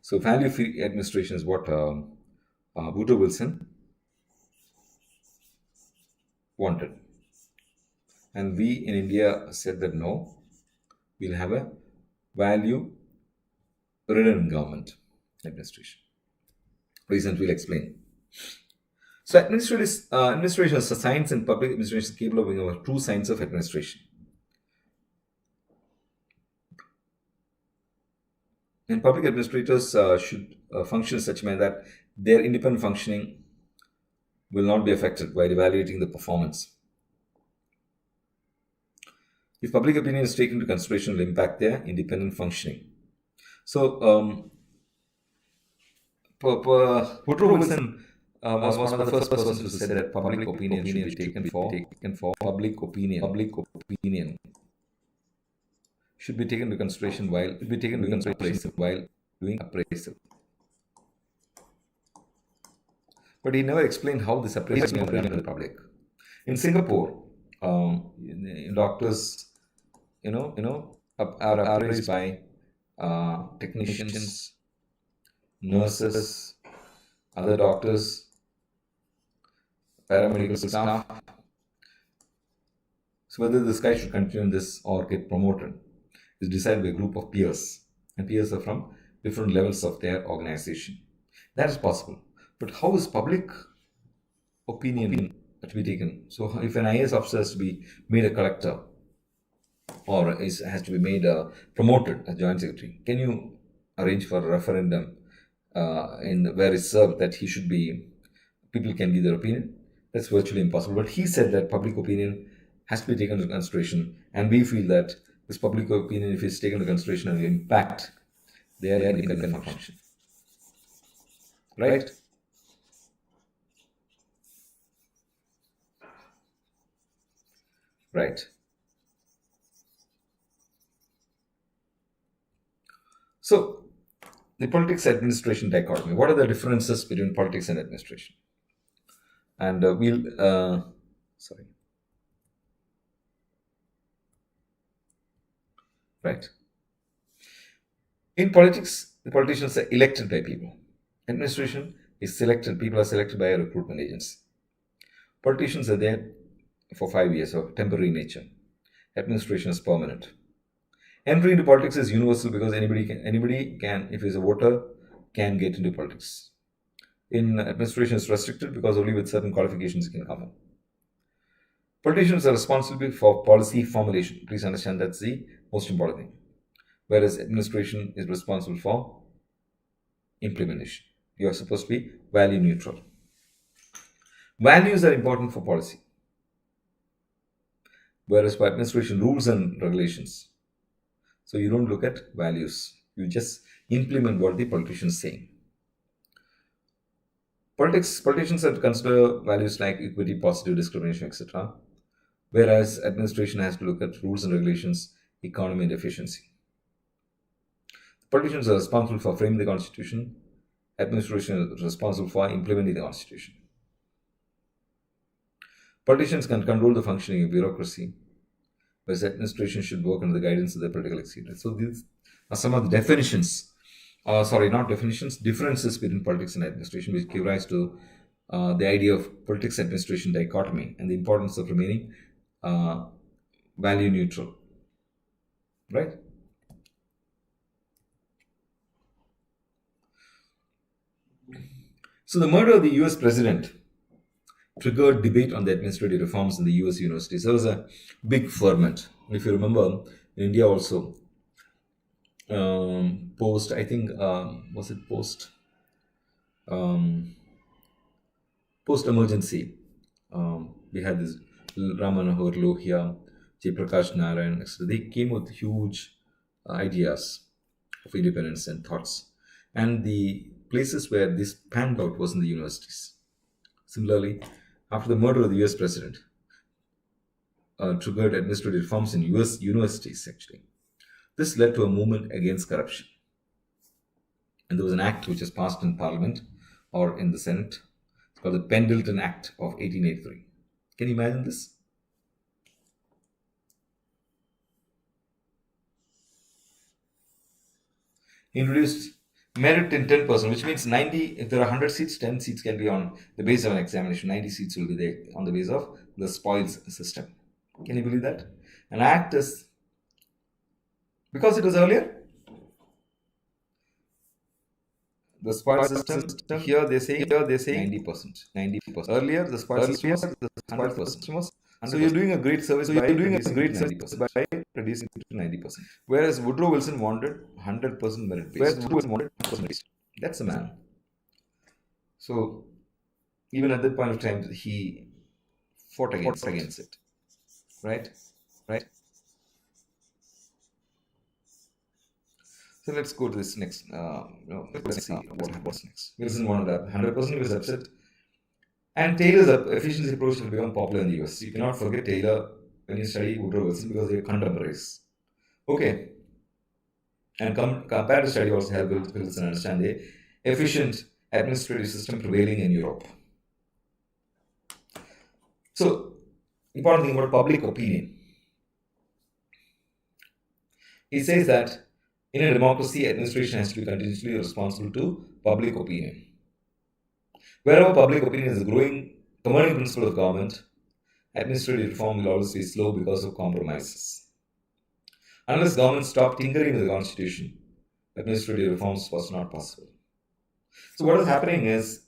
So value-free administration is what Woodrow Wilson wanted. And we in India said that no, we'll have a value-ridden government administration. Reasons we'll explain. So administration is a science, and public administration is capable of being a true science of administration. And public administrators should function in such a manner that their independent functioning will not be affected while evaluating the performance. If public opinion is taken into consideration, it will impact their independent functioning. So, Woodrow Wilson was one of the first persons who said that public opinion should be taken for public opinion should be taken into consideration while doing appraisal. But he never explained how this appraisal is done to the public. In Singapore, doctors, are appraised by technicians, nurses, other doctors, paramedical staff. So whether this guy should continue in this or get promoted is decided by a group of peers, and peers are from different levels of their organization. That is possible. But how is public opinion to be taken? So if an IAS officer has to be made a collector or has to be made promoted as Joint Secretary, can you arrange for a referendum where it's served that he should be, people can give their opinion? That's virtually impossible. But he said that public opinion has to be taken into consideration, and we feel that this public opinion, if it's taken into consideration, will impact their independent function. Right? Right. So, the politics administration dichotomy. What are the differences between politics and administration? And Right. In politics, the politicians are elected by people. Administration is selected, people are selected by a recruitment agency. Politicians are there for 5 years of temporary nature. Administration is permanent. Entry into politics is universal because anybody can, if he's a voter, can get into politics. In administration is restricted because only with certain qualifications you can come in. Politicians are responsible for policy formulation. Please understand that's the most important thing. Whereas administration is responsible for implementation. You are supposed to be value neutral. Values are important for policy. Whereas for administration, rules and regulations. So you don't look at values. You just implement what the politician is saying. Politicians have to consider values like equity, positive discrimination, etc. Whereas administration has to look at rules and regulations, economy and efficiency. Politicians are responsible for framing the constitution. Administration is responsible for implementing the constitution. Politicians can control the functioning of bureaucracy, whereas administration should work under the guidance of the political executive. So these are some of the definitions, differences between politics and administration, which give rise to the idea of politics-administration dichotomy and the importance of remaining value neutral, right? So the murder of the US president triggered debate on the administrative reforms in the US universities. There was a big ferment. If you remember, in India also, post, I think, was it post emergency? We had this Ramanohar Lohia, Jaiprakash Narayan, etc. They came with huge ideas of independence and thoughts. And the places where this panned out was in the universities. Similarly, after the murder of the US president, triggered administrative reforms in US universities actually. This led to a movement against corruption. And there was an act which was passed in Parliament or in the Senate. It's called the Pendleton Act of 1883. Can you imagine this? Introduced merit in 10%, which means 90, if there are 100 seats, 10 seats can be on the basis of an examination. 90 seats will be there on the basis of the spoils system. Can you believe that? An act is, because it was earlier, the spoils system, here they say 90%. Earlier, the spoils system was 100%. So you're doing a great service by reducing it to 90%. Whereas Woodrow Wilson wanted 100% merit based. That's a man. So even at that point of time, he fought against it. Right? So let's go to this next. Let's see what happens next. Wilson wanted that 100%. He was upset. And Taylor's efficiency approach will become popular in the US. You cannot forget Taylor when you study Woodrow Wilson because they are contemporaries. Okay. And comparative study also helps Wilson understand the efficient administrative system prevailing in Europe. So, important thing about public opinion. He says that in a democracy, administration has to be continuously responsible to public opinion. Wherever public opinion is a growing commanding principle of government, administrative reform will always be slow because of compromises. Unless government stopped tinkering with the constitution, administrative reforms was not possible. So what is happening is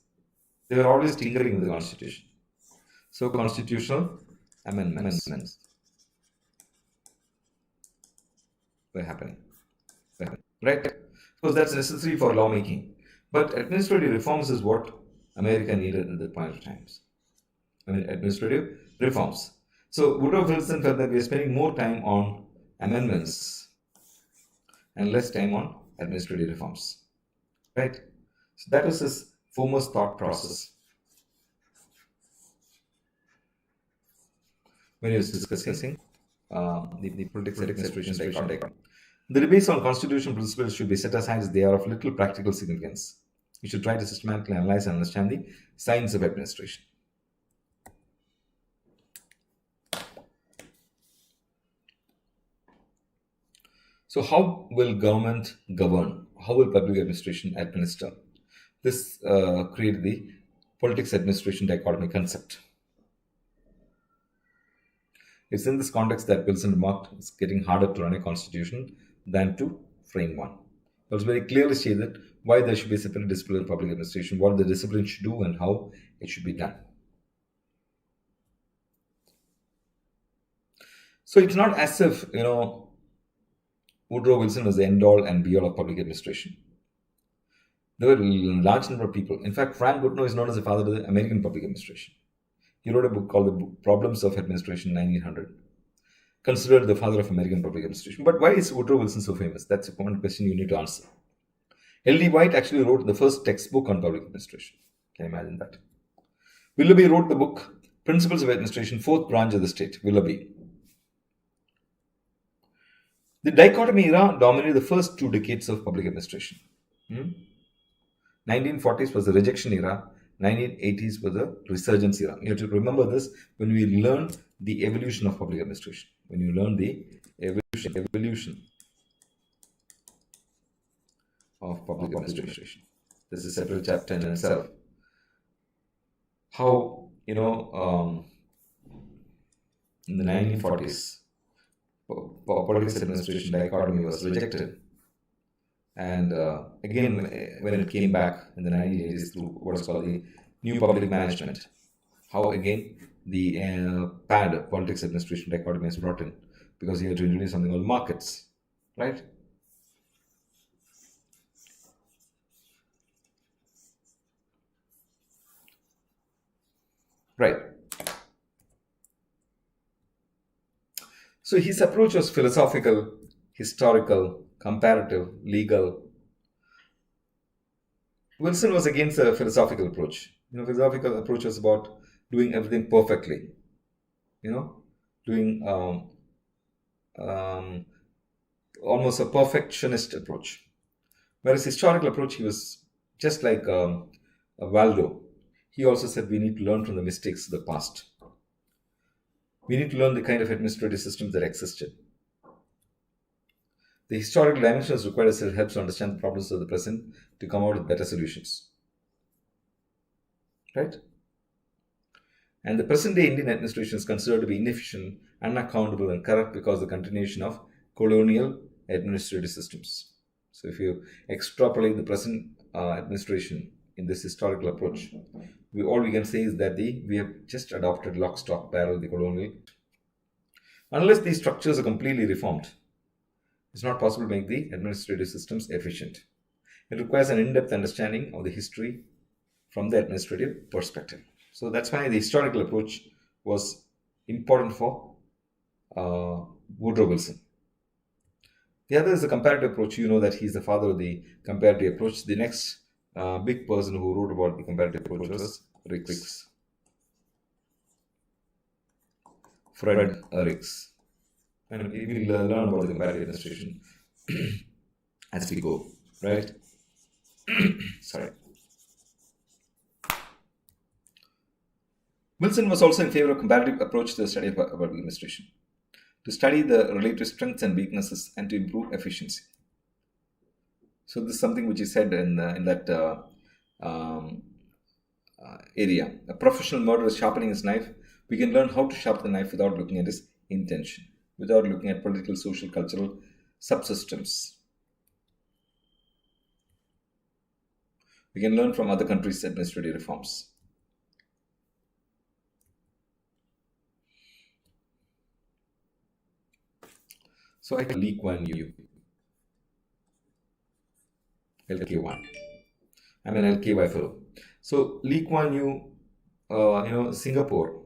they were always tinkering with the constitution. So constitutional amendments were happening. Right? Because that's necessary for lawmaking. But administrative reforms is what America needed at that point of time. Administrative reforms. So Woodrow Wilson felt that we are spending more time on amendments and less time on administrative reforms. Right? So that was his foremost thought process when he was discussing the politics and administration dichotomy. The debates on constitutional principles should be set aside as they are of little practical significance. We should try to systematically analyze and understand the science of administration. So how will government govern? How will public administration administer? This created the politics administration dichotomy concept. It's in this context that Wilson remarked it's getting harder to run a constitution than to frame one. It was very clearly stated why there should be a separate discipline in public administration, what the discipline should do, and how it should be done. So it's not as if, Woodrow Wilson was the end all and be all of public administration. There were a large number of people. In fact, Frank Goodnow is known as the father of the American public administration. He wrote a book called The Problems of Administration in 1900, considered the father of American public administration. But why is Woodrow Wilson so famous? That's a common question you need to answer. L.D. White actually wrote the first textbook on public administration. Can you imagine that? Willoughby wrote the book Principles of Administration, Fourth Branch of the State. Willoughby. The dichotomy era dominated the first 2 decades of public administration. 1940s was the rejection era. 1980s was the resurgence era. You have to remember this when we learn the evolution of public administration. When you learn the evolution of public administration. This is a separate chapter in itself. How, in the 1940s, politics administration dichotomy was rejected. And again, when it came back in the 1980s through what is called the new public management, how again the PAD, politics administration dichotomy, is brought in because you have to introduce something called markets, right? Right. So his approach was philosophical, historical, comparative, legal. Wilson was against a philosophical approach. Philosophical approach was about doing everything perfectly. Doing almost a perfectionist approach. Whereas historical approach, he was just like Waldo. He also said we need to learn from the mistakes of the past. We need to learn the kind of administrative systems that existed. The historical dimension is required as it helps to understand the problems of the present to come out with better solutions. Right? And the present day Indian administration is considered to be inefficient, unaccountable, and corrupt because of the continuation of colonial administrative systems. So if you extrapolate the present administration in this historical approach, all we can say is that we have just adopted lock, stock, barrel the colonial. Unless these structures are completely reformed, it's not possible to make the administrative systems efficient. It requires an in-depth understanding of the history from the administrative perspective. So that's why the historical approach was important for Woodrow Wilson. The other is the comparative approach. You know that he's the father of the comparative approach. The next big person who wrote about the comparative approach was Ricks. Fred Ricks. And we will learn about the comparative administration as we go, right? Sorry. Wilson was also in favor of comparative approach to the study of public administration, to study the relative strengths and weaknesses and to improve efficiency. So this is something which is said in that area. A professional murderer is sharpening his knife. We can learn how to sharpen the knife without looking at his intention, without looking at political, social, cultural subsystems. We can learn from other countries' administrative reforms. So I can Lee Kuan Yew, LK1. I'm an LKY fellow. So Lee Kuan Yew, Singapore.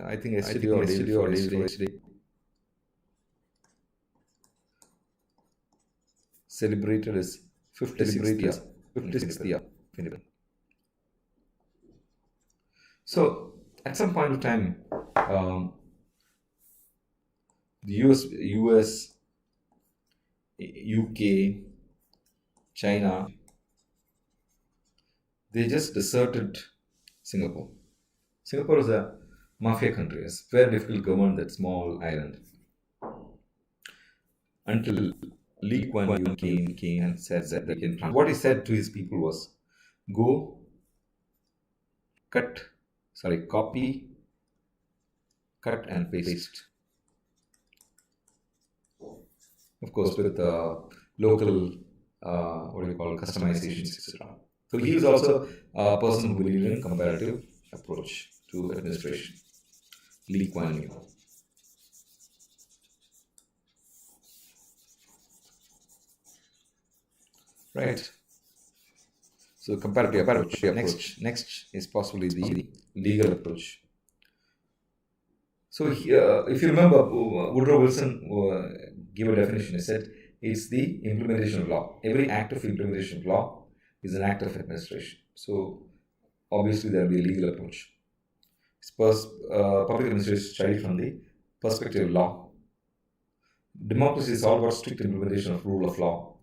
I think yesterday or day before yesterday celebrated his 56th year. So at some point of time, the US, UK, China, they just deserted Singapore. Singapore is a mafia country. It's very difficult to govern that small island. Until Lee Kuan Yew came and said that we can. What he said to his people was, go copy, cut and paste. Of course, with local, what do you call, customizations, etc. So he is also a person who believes in comparative approach to administration. Lee Kuan Yew. Right. So comparative approach. Next is possibly the legal approach. So if you remember, Woodrow Wilson gave a definition. He said it's the implementation of law. Every act of implementation of law is an act of administration. So obviously there will be a legal approach. Public administration is studied from the perspective of law. Democracy is all about strict implementation of rule of law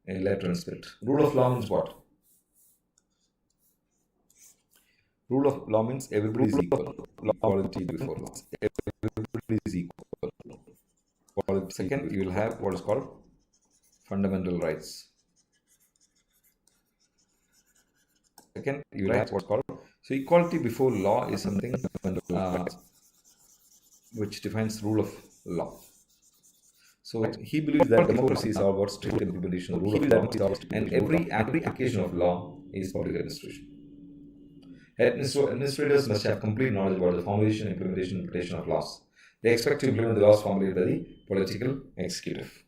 in letter and spirit. Rule of law means what? Rule of law means everybody is equal. Equality before law. Everybody is equal. Second, you will have what is called fundamental rights. Second, you will have what's called. So equality before law is something which defines rule of law. So he believes that democracy is all about strict implementation of rule of law, and every application of law is public administration. Administrators must have complete knowledge about the formulation, implementation, and interpretation of laws. They expect to implement the laws formulated by the political executive.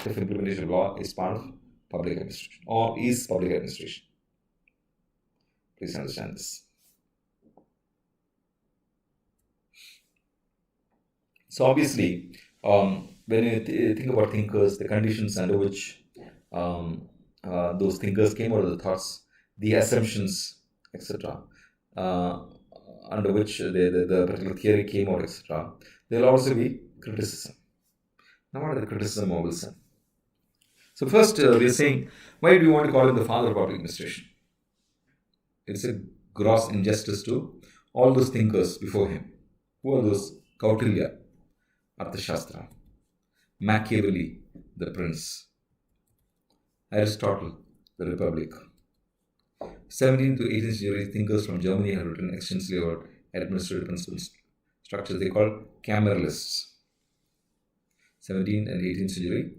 If implementation of law is part of public administration or is public administration. Please understand this. So obviously, when you think about thinkers, the conditions under which those thinkers came out of the thoughts, the assumptions, etc., under which the particular theory came out, etc., there will also be criticism. Now, what are the criticism of Wilson? So first, we are saying, why do you want to call him the father of public administration? It's a gross injustice to all those thinkers before him. Who are those? Kautilya, Arthashastra; Machiavelli, the Prince; Aristotle, the Republic. 17th to 18th century thinkers from Germany have written extensively about administrative principles structures they call cameralists. 17th and 18th century